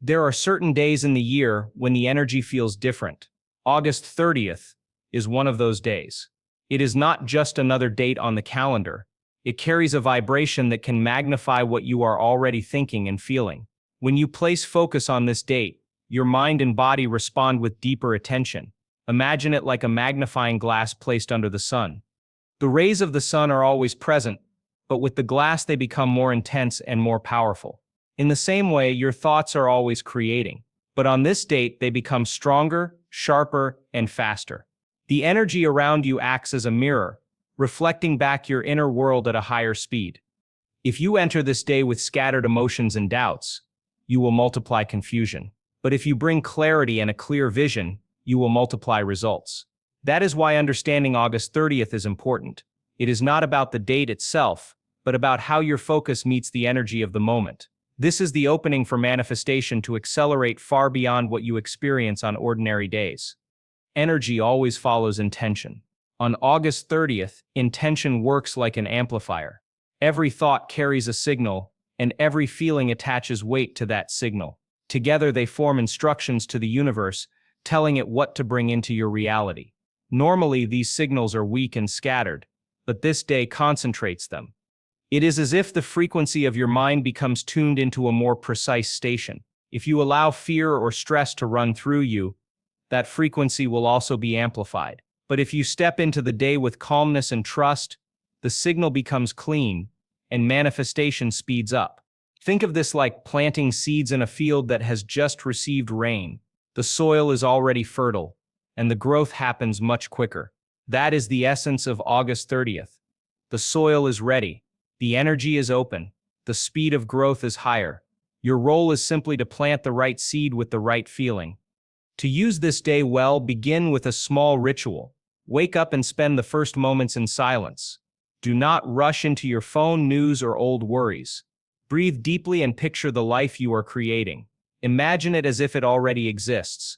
There are certain days in the year when the energy feels different. August 30th is one of those days. It is not just another date on the calendar. It carries a vibration that can magnify what you are already thinking and feeling. When you place focus on this date, your mind and body respond with deeper attention. Imagine it like a magnifying glass placed under the sun. The rays of the sun are always present, but with the glass they become more intense and more powerful. In the same way, your thoughts are always creating, but on this date they become stronger, sharper, and faster. The energy around you acts as a mirror, reflecting back your inner world at a higher speed. If you enter this day with scattered emotions and doubts, you will multiply confusion. But if you bring clarity and a clear vision, you will multiply results. That is why understanding August 30th is important. It is not about the date itself, but about how your focus meets the energy of the moment. This is the opening for manifestation to accelerate far beyond what you experience on ordinary days. Energy always follows intention. On August 30th, intention works like an amplifier. Every thought carries a signal, and every feeling attaches weight to that signal. Together they form instructions to the universe, telling it what to bring into your reality. Normally, these signals are weak and scattered, but this day concentrates them. It is as if the frequency of your mind becomes tuned into a more precise station. If you allow fear or stress to run through you, that frequency will also be amplified. But if you step into the day with calmness and trust, the signal becomes clean, and manifestation speeds up. Think of this like planting seeds in a field that has just received rain. The soil is already fertile, and the growth happens much quicker. That is the essence of August 30th. The soil is ready. The energy is open. The speed of growth is higher. Your role is simply to plant the right seed with the right feeling. To use this day well, begin with a small ritual. Wake up and spend the first moments in silence. Do not rush into your phone, news, or old worries. Breathe deeply and picture the life you are creating. Imagine it as if it already exists,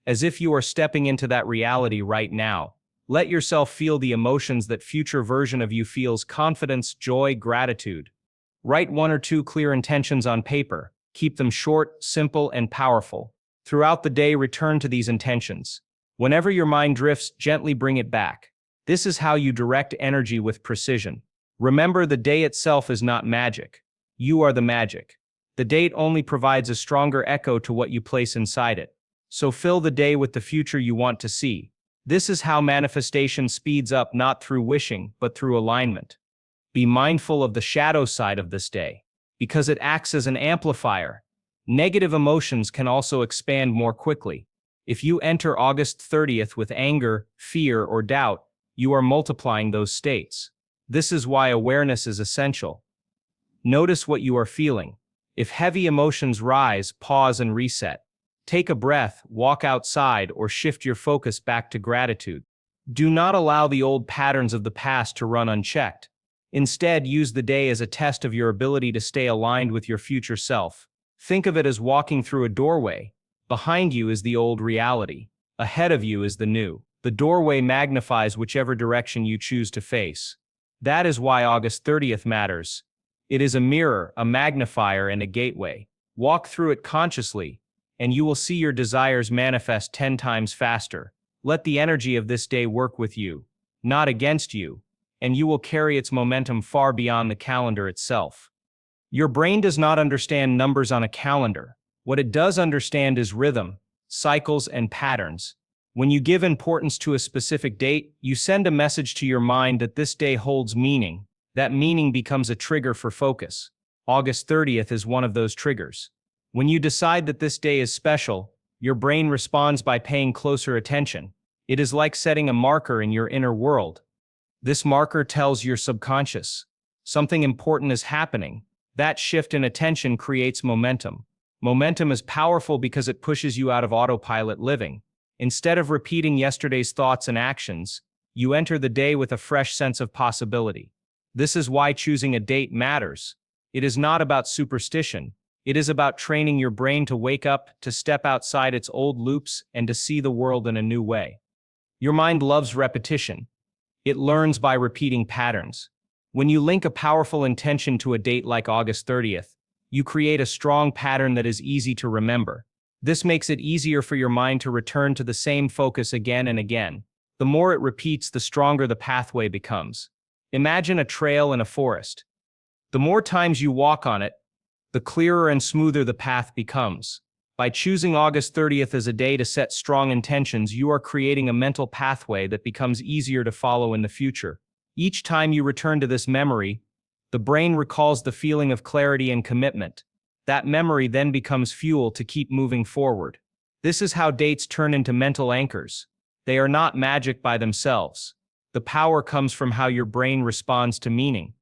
as if you are stepping into that reality right now. Let yourself feel the emotions that future version of you feels: confidence, joy, gratitude. Write 1 or 2 clear intentions on paper. Keep them short, simple, and powerful. Throughout the day, return to these intentions. Whenever your mind drifts, gently bring it back. This is how you direct energy with precision. Remember, the day itself is not magic. You are the magic. The date only provides a stronger echo to what you place inside it. So fill the day with the future you want to see. This is how manifestation speeds up, not through wishing, but through alignment. Be mindful of the shadow side of this day, because it acts as an amplifier. Negative emotions can also expand more quickly. If you enter August 30th with anger, fear, or doubt, you are multiplying those states. This is why awareness is essential. Notice what you are feeling. If heavy emotions rise, pause and reset. Take a breath, walk outside, or shift your focus back to gratitude. Do not allow the old patterns of the past to run unchecked. Instead, use the day as a test of your ability to stay aligned with your future self. Think of it as walking through a doorway. Behind you is the old reality. Ahead of you is the new. The doorway magnifies whichever direction you choose to face. That is why August 30th matters. It is a mirror, a magnifier, and a gateway. Walk through it consciously, and you will see your desires manifest 10 times faster. Let the energy of this day work with you, not against you, and you will carry its momentum far beyond the calendar itself. Your brain does not understand numbers on a calendar. What it does understand is rhythm, cycles, and patterns. When you give importance to a specific date, you send a message to your mind that this day holds meaning. That meaning becomes a trigger for focus. August 30th is one of those triggers. When you decide that this day is special, your brain responds by paying closer attention. It is like setting a marker in your inner world. This marker tells your subconscious something important is happening. That shift in attention creates momentum. Momentum is powerful because it pushes you out of autopilot living. Instead of repeating yesterday's thoughts and actions, you enter the day with a fresh sense of possibility. This is why choosing a date matters. It is not about superstition. It is about training your brain to wake up, to step outside its old loops, and to see the world in a new way. Your mind loves repetition. It learns by repeating patterns. When you link a powerful intention to a date like August 30th, You create a strong pattern that is easy to remember. This makes it easier for your mind to return to the same focus again and again. The more it repeats, the stronger the pathway becomes. Imagine a trail in a forest. The more times you walk on it, the clearer and smoother the path becomes. By choosing August 30th as a day to set strong intentions, you are creating a mental pathway that becomes easier to follow in the future. Each time you return to this memory, the brain recalls the feeling of clarity and commitment. That memory then becomes fuel to keep moving forward. This is how dates turn into mental anchors. They are not magic by themselves. The power comes from how your brain responds to meaning.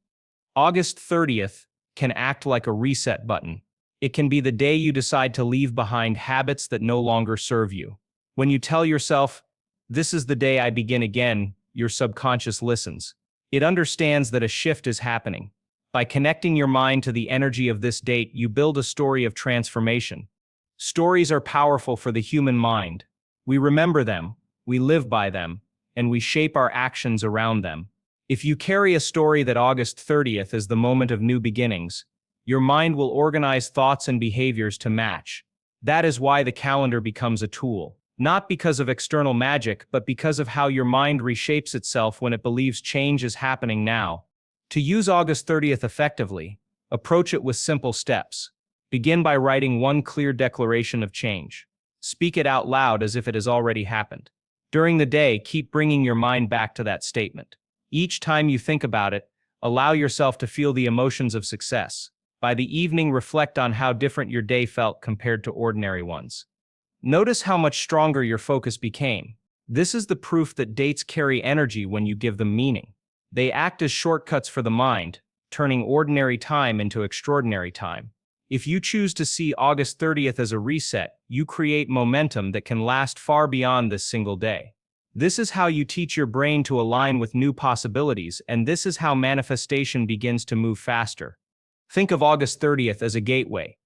August 30th can act like a reset button. It can be the day you decide to leave behind habits that no longer serve you. When you tell yourself, "This is the day I begin again," your subconscious listens. It understands that a shift is happening. By connecting your mind to the energy of this date, you build a story of transformation. Stories are powerful for the human mind. We remember them, we live by them, and we shape our actions around them. If you carry a story that August 30th is the moment of new beginnings, your mind will organize thoughts and behaviors to match. That is why the calendar becomes a tool. Not because of external magic, but because of how your mind reshapes itself when it believes change is happening now. To use August 30th effectively, approach it with simple steps. Begin by writing one clear declaration of change. Speak it out loud as if it has already happened. During the day, keep bringing your mind back to that statement. Each time you think about it, allow yourself to feel the emotions of success. By the evening, reflect on how different your day felt compared to ordinary ones. Notice how much stronger your focus became. This is the proof that dates carry energy when you give them meaning. They act as shortcuts for the mind, turning ordinary time into extraordinary time. If you choose to see August 30th as a reset, you create momentum that can last far beyond this single day. This is how you teach your brain to align with new possibilities, and this is how manifestation begins to move faster. Think of August 30th as a gateway.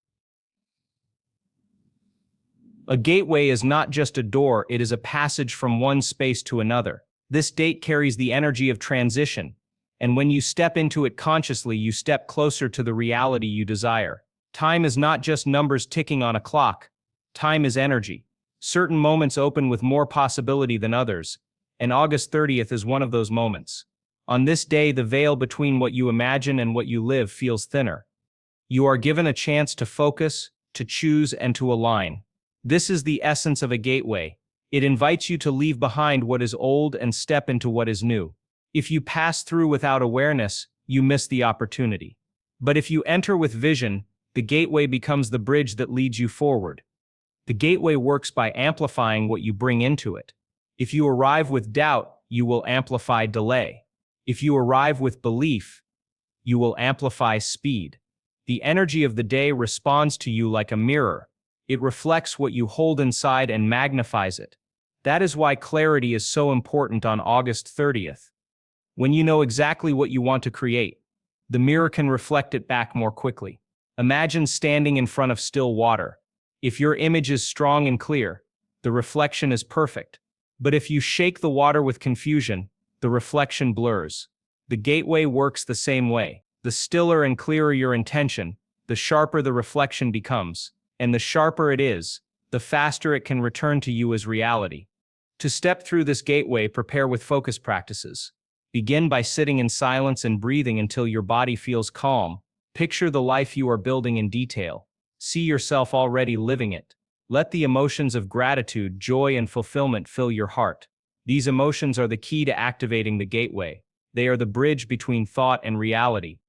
A gateway is not just a door, it is a passage from one space to another. This date carries the energy of transition, and when you step into it consciously, you step closer to the reality you desire. Time is not just numbers ticking on a clock. Time is energy. Certain moments open with more possibility than others, and August 30th is one of those moments. On this day, the veil between what you imagine and what you live feels thinner. You are given a chance to focus, to choose, and to align. This is the essence of a gateway. It invites you to leave behind what is old and step into what is new. If you pass through without awareness, you miss the opportunity. But if you enter with vision, the gateway becomes the bridge that leads you forward. The gateway works by amplifying what you bring into it. If you arrive with doubt, you will amplify delay. If you arrive with belief, you will amplify speed. The energy of the day responds to you like a mirror. It reflects what you hold inside and magnifies it. That is why clarity is so important on August 30th. When you know exactly what you want to create, the mirror can reflect it back more quickly. Imagine standing in front of still water. If your image is strong and clear, the reflection is perfect. But if you shake the water with confusion, the reflection blurs. The gateway works the same way. The stiller and clearer your intention, the sharper the reflection becomes. And the sharper it is, the faster it can return to you as reality. To step through this gateway, prepare with focus practices. Begin by sitting in silence and breathing until your body feels calm. Picture the life you are building in detail. See yourself already living it. Let the emotions of gratitude, joy, and fulfillment fill your heart. These emotions are the key to activating the gateway. They are the bridge between thought and reality.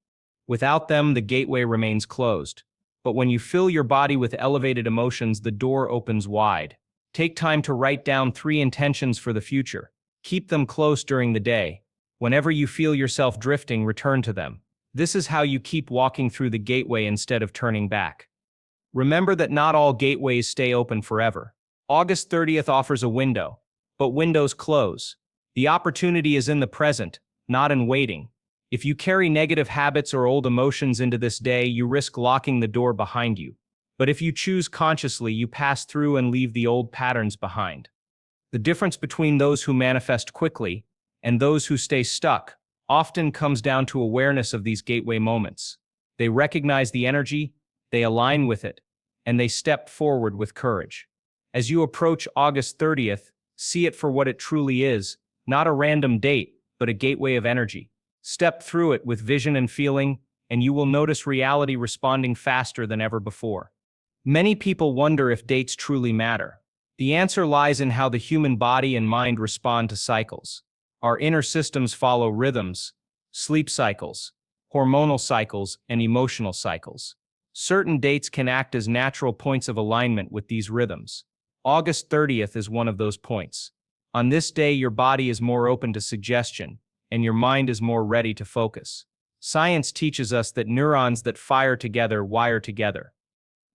Without them, the gateway remains closed. But when you fill your body with elevated emotions, the door opens wide. Take time to write down 3 intentions for the future. Keep them close during the day. Whenever you feel yourself drifting, return to them. This is how you keep walking through the gateway instead of turning back. Remember that not all gateways stay open forever. August 30th offers a window, but windows close. The opportunity is in the present, not in waiting. If you carry negative habits or old emotions into this day, you risk locking the door behind you. But if you choose consciously, you pass through and leave the old patterns behind. The difference between those who manifest quickly and those who stay stuck often comes down to awareness of these gateway moments. They recognize the energy, they align with it, and they step forward with courage. As you approach August 30th, see it for what it truly is, not a random date, but a gateway of energy. Step through it with vision and feeling, and you will notice reality responding faster than ever before. Many people wonder if dates truly matter. The answer lies in how the human body and mind respond to cycles. Our inner systems follow rhythms, sleep cycles, hormonal cycles, and emotional cycles. Certain dates can act as natural points of alignment with these rhythms. August 30th is one of those points. On this day, your body is more open to suggestion, and your mind is more ready to focus. Science teaches us that neurons that fire together wire together.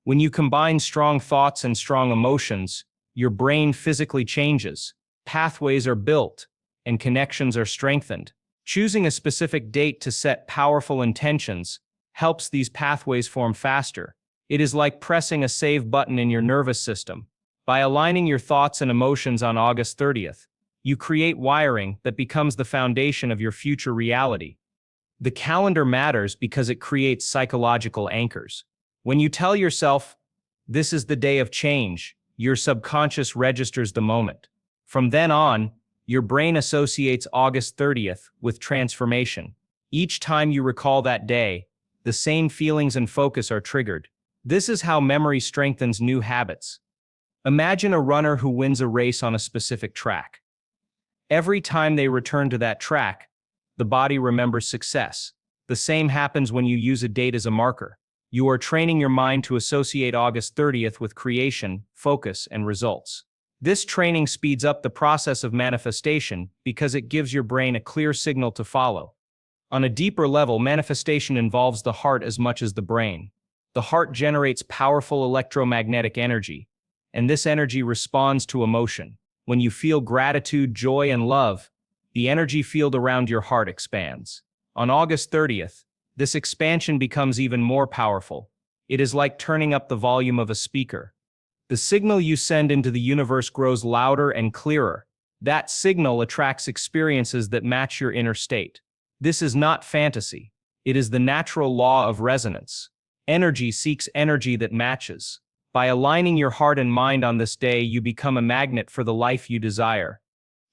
When you combine strong thoughts and strong emotions, your brain physically changes, pathways are built, and connections are strengthened. Choosing a specific date to set powerful intentions helps these pathways form faster. It is like pressing a save button in your nervous system. By aligning your thoughts and emotions on August 30th, you create wiring that becomes the foundation of your future reality. The calendar matters because it creates psychological anchors. When you tell yourself, "This is the day of change," your subconscious registers the moment. From then on, your brain associates August 30th with transformation. Each time you recall that day, the same feelings and focus are triggered. This is how memory strengthens new habits. Imagine a runner who wins a race on a specific track. Every time they return to that track, the body remembers success. The same happens when you use a date as a marker. You are training your mind to associate August 30th with creation, focus, and results. This training speeds up the process of manifestation because it gives your brain a clear signal to follow. On a deeper level, manifestation involves the heart as much as the brain. The heart generates powerful electromagnetic energy, and this energy responds to emotion. When you feel gratitude, joy, and love, the energy field around your heart expands. On August 30th, this expansion becomes even more powerful. It is like turning up the volume of a speaker. The signal you send into the universe grows louder and clearer. That signal attracts experiences that match your inner state. This is not fantasy. It is the natural law of resonance. Energy seeks energy that matches. By aligning your heart and mind on this day, you become a magnet for the life you desire.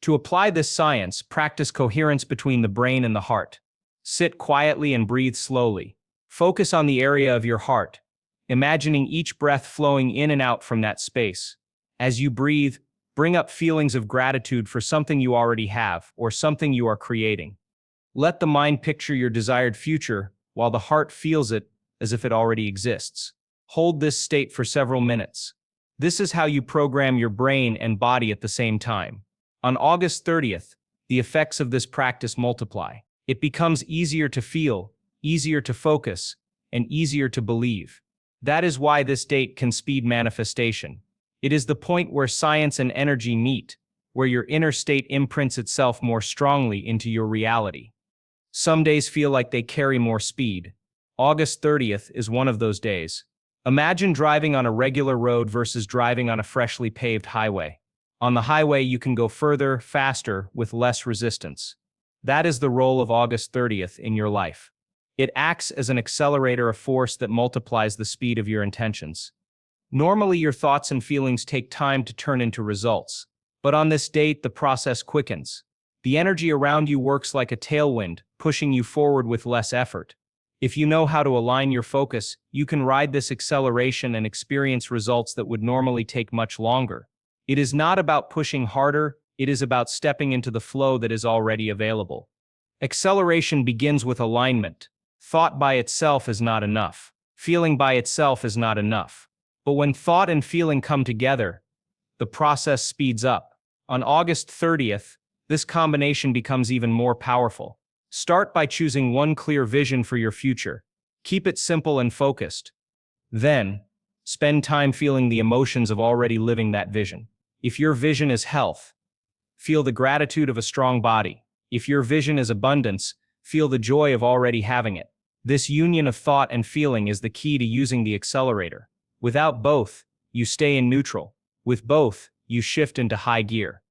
To apply this science, practice coherence between the brain and the heart. Sit quietly and breathe slowly. Focus on the area of your heart, imagining each breath flowing in and out from that space. As you breathe, bring up feelings of gratitude for something you already have or something you are creating. Let the mind picture your desired future while the heart feels it as if it already exists. Hold this state for several minutes. This is how you program your brain and body at the same time. On August 30th, the effects of this practice multiply. It becomes easier to feel, easier to focus, and easier to believe. That is why this date can speed manifestation. It is the point where science and energy meet, where your inner state imprints itself more strongly into your reality. Some days feel like they carry more speed. August 30th is one of those days. Imagine driving on a regular road versus driving on a freshly paved highway. On the highway, you can go further, faster, with less resistance. That is the role of August 30th in your life. It acts as an accelerator, a force that multiplies the speed of your intentions. Normally, your thoughts and feelings take time to turn into results, but on this date, the process quickens. The energy around you works like a tailwind, pushing you forward with less effort. If you know how to align your focus, you can ride this acceleration and experience results that would normally take much longer. It is not about pushing harder, it is about stepping into the flow that is already available. Acceleration begins with alignment. Thought by itself is not enough. Feeling by itself is not enough. But when thought and feeling come together, the process speeds up. On August 30th, this combination becomes even more powerful. Start by choosing one clear vision for your future. Keep it simple and focused. Then, spend time feeling the emotions of already living that vision. If your vision is health, feel the gratitude of a strong body. If your vision is abundance, feel the joy of already having it. This union of thought and feeling is the key to using the accelerator. Without both, you stay in neutral. With both, you shift into high gear.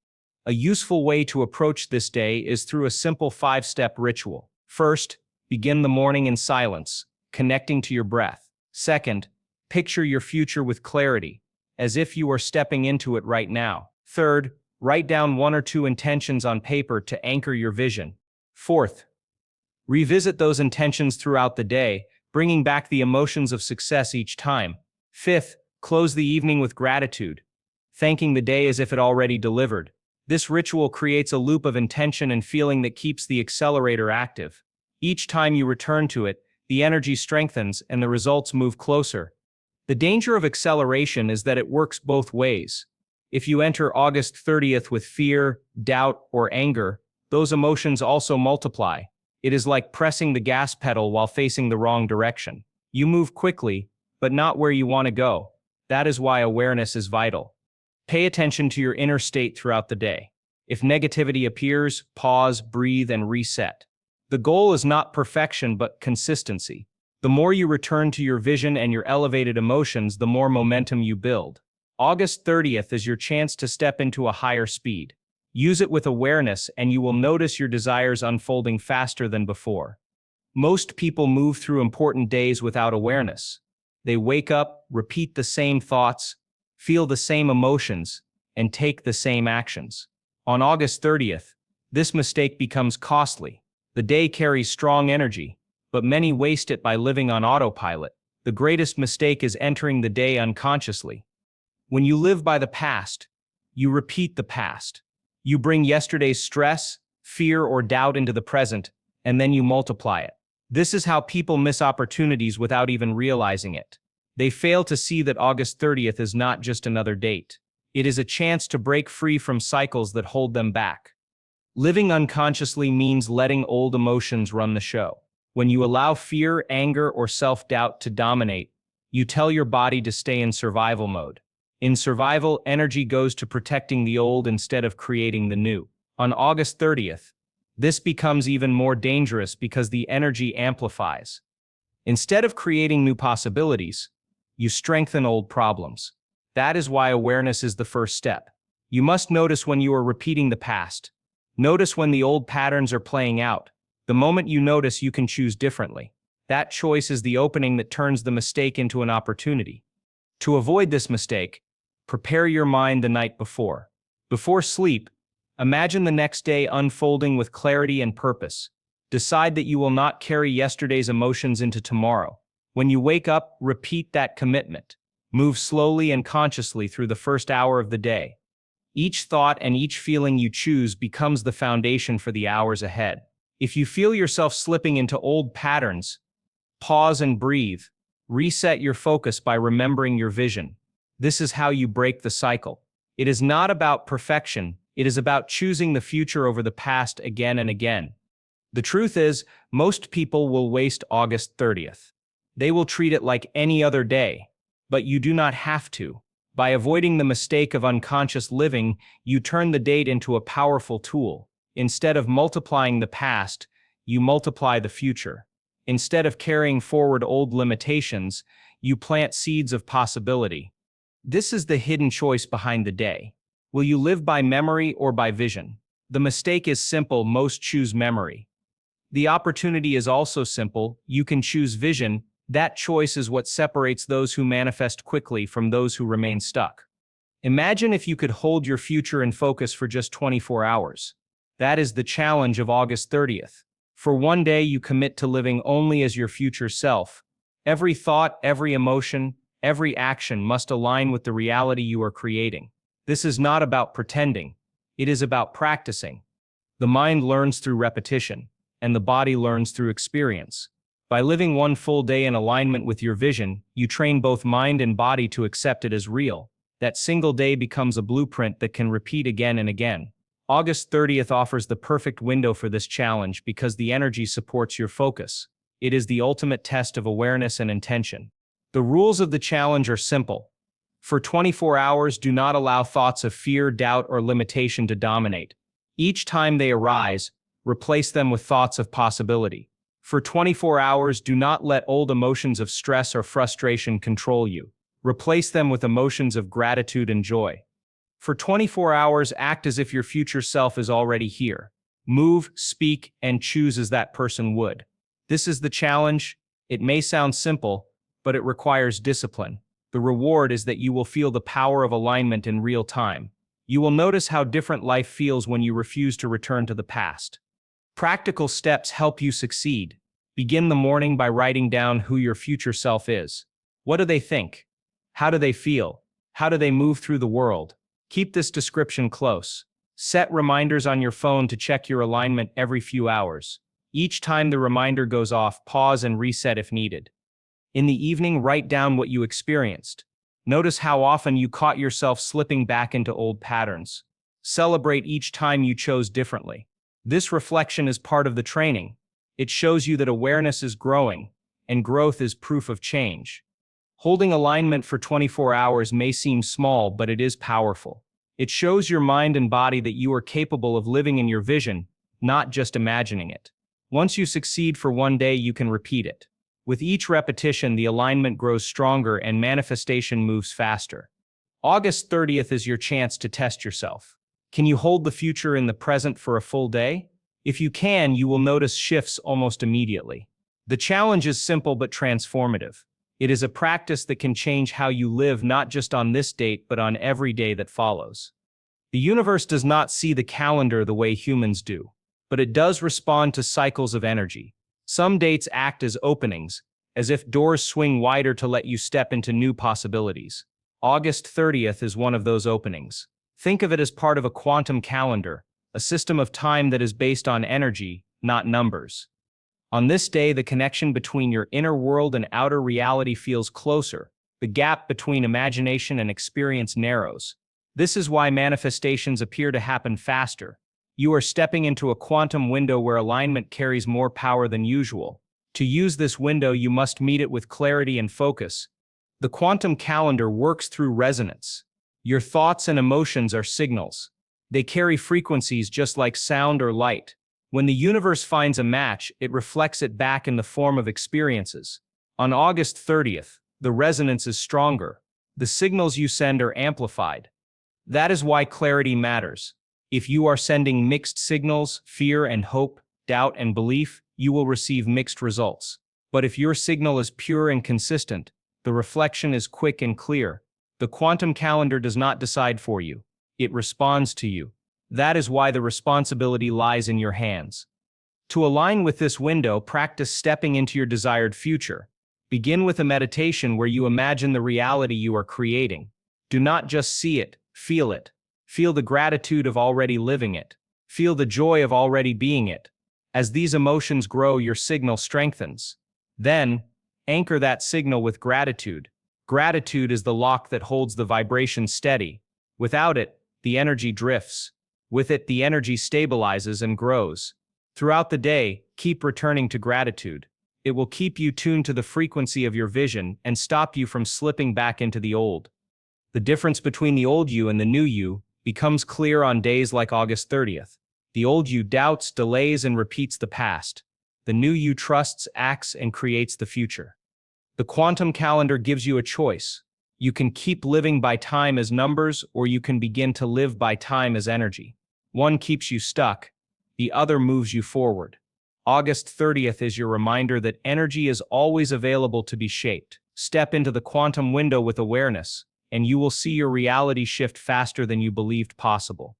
A useful way to approach this day is through a simple 5-step ritual. First, begin the morning in silence, connecting to your breath. Second, Picture your future with clarity, as if you are stepping into it right now. Third, write down 1 or 2 intentions on paper to anchor your vision. Fourth, revisit those intentions throughout the day, bringing back the emotions of success each time. Fifth, close the evening with gratitude, thanking the day as if it already delivered. This ritual creates a loop of intention and feeling that keeps the accelerator active. Each time you return to it, the energy strengthens and the results move closer. The danger of acceleration is that it works both ways. If you enter August 30th with fear, doubt, or anger, those emotions also multiply. It is like pressing the gas pedal while facing the wrong direction. You move quickly, but not where you want to go. That is why awareness is vital. Pay attention to your inner state throughout the day. If negativity appears, pause, breathe, and reset. The goal is not perfection, but consistency. The more you return to your vision and your elevated emotions, the more momentum you build. August 30th is your chance to step into a higher speed. Use it with awareness and you will notice your desires unfolding faster than before. Most people move through important days without awareness. They wake up, repeat the same thoughts, feel the same emotions, and take the same actions. On August 30th, this mistake becomes costly. The day carries strong energy, but many waste it by living on autopilot. The greatest mistake is entering the day unconsciously. When you live by the past, you repeat the past. You bring yesterday's stress, fear, or doubt into the present, and then you multiply it. This is how people miss opportunities without even realizing it. They fail to see that August 30th is not just another date. It is a chance to break free from cycles that hold them back. Living unconsciously means letting old emotions run the show. When you allow fear, anger, or self-doubt to dominate, you tell your body to stay in survival mode. In survival, energy goes to protecting the old instead of creating the new. On August 30th, this becomes even more dangerous because the energy amplifies. Instead of creating new possibilities, you strengthen old problems. That is why awareness is the first step. You must notice when you are repeating the past. Notice when the old patterns are playing out. The moment you notice, you can choose differently. That choice is the opening that turns the mistake into an opportunity. To avoid this mistake, prepare your mind the night before. Before sleep, imagine the next day unfolding with clarity and purpose. Decide that you will not carry yesterday's emotions into tomorrow. When you wake up, repeat that commitment. Move slowly and consciously through the first hour of the day. Each thought and each feeling you choose becomes the foundation for the hours ahead. If you feel yourself slipping into old patterns, pause and breathe. Reset your focus by remembering your vision. This is how you break the cycle. It is not about perfection. It is about choosing the future over the past again and again. The truth is, most people will waste August 30th. They will treat it like any other day, but you do not have to. By avoiding the mistake of unconscious living, you turn the date into a powerful tool. Instead of multiplying the past, you multiply the future. Instead of carrying forward old limitations, you plant seeds of possibility. This is the hidden choice behind the day. Will you live by memory or by vision? The mistake is simple, most choose memory. The opportunity is also simple, you can choose vision. That choice is what separates those who manifest quickly from those who remain stuck. Imagine if you could hold your future in focus for just 24 hours. That is the challenge of August 30th. For one day, you commit to living only as your future self. Every thought, every emotion, every action must align with the reality you are creating. This is not about pretending. It is about practicing. The mind learns through repetition, and the body learns through experience. By living one full day in alignment with your vision, you train both mind and body to accept it as real. That single day becomes a blueprint that can repeat again and again. August 30th offers the perfect window for this challenge because the energy supports your focus. It is the ultimate test of awareness and intention. The rules of the challenge are simple. For 24 hours, do not allow thoughts of fear, doubt, or limitation to dominate. Each time they arise, replace them with thoughts of possibility. For 24 hours, do not let old emotions of stress or frustration control you. Replace them with emotions of gratitude and joy. For 24 hours, act as if your future self is already here. Move, speak, and choose as that person would. This is the challenge. It may sound simple, but it requires discipline. The reward is that you will feel the power of alignment in real time. You will notice how different life feels when you refuse to return to the past. Practical steps help you succeed. Begin the morning by writing down who your future self is. What do they think? How do they feel? How do they move through the world? Keep this description close. Set reminders on your phone to check your alignment every few hours. Each time the reminder goes off, pause and reset if needed. In the evening, write down what you experienced. Notice how often you caught yourself slipping back into old patterns. Celebrate each time you chose differently. This reflection is part of the training. It shows you that awareness is growing, and growth is proof of change. Holding alignment for 24 hours may seem small, but it is powerful. It shows your mind and body that you are capable of living in your vision, not just imagining it. Once you succeed for one day, you can repeat it. With each repetition, the alignment grows stronger and manifestation moves faster. August 30th is your chance to test yourself. Can you hold the future in the present for a full day? If you can, you will notice shifts almost immediately. The challenge is simple but transformative. It is a practice that can change how you live not just on this date but on every day that follows. The universe does not see the calendar the way humans do, but it does respond to cycles of energy. Some dates act as openings, as if doors swing wider to let you step into new possibilities. August 30th is one of those openings. Think of it as part of a quantum calendar, a system of time that is based on energy, not numbers. On this day, the connection between your inner world and outer reality feels closer. The gap between imagination and experience narrows. This is why manifestations appear to happen faster. You are stepping into a quantum window where alignment carries more power than usual. To use this window, you must meet it with clarity and focus. The quantum calendar works through resonance. Your thoughts and emotions are signals. They carry frequencies just like sound or light. When the universe finds a match, it reflects it back in the form of experiences. On August 30th, the resonance is stronger. The signals you send are amplified. That is why clarity matters. If you are sending mixed signals, fear and hope, doubt and belief, you will receive mixed results. But if your signal is pure and consistent, the reflection is quick and clear. The quantum calendar does not decide for you. It responds to you. That is why the responsibility lies in your hands. To align with this window, practice stepping into your desired future. Begin with a meditation where you imagine the reality you are creating. Do not just see it, feel it. Feel the gratitude of already living it. Feel the joy of already being it. As these emotions grow, your signal strengthens. Then, anchor that signal with gratitude. Gratitude is the lock that holds the vibration steady. Without it, the energy drifts. With it, the energy stabilizes and grows. Throughout the day, keep returning to gratitude. It will keep you tuned to the frequency of your vision and stop you from slipping back into the old. The difference between the old you and the new you becomes clear on days like August 30th. The old you doubts, delays, and repeats the past. The new you trusts, acts, and creates the future. The quantum calendar gives you a choice. You can keep living by time as numbers, or you can begin to live by time as energy. One keeps you stuck, the other moves you forward. August 30th is your reminder that energy is always available to be shaped. Step into the quantum window with awareness, and you will see your reality shift faster than you believed possible.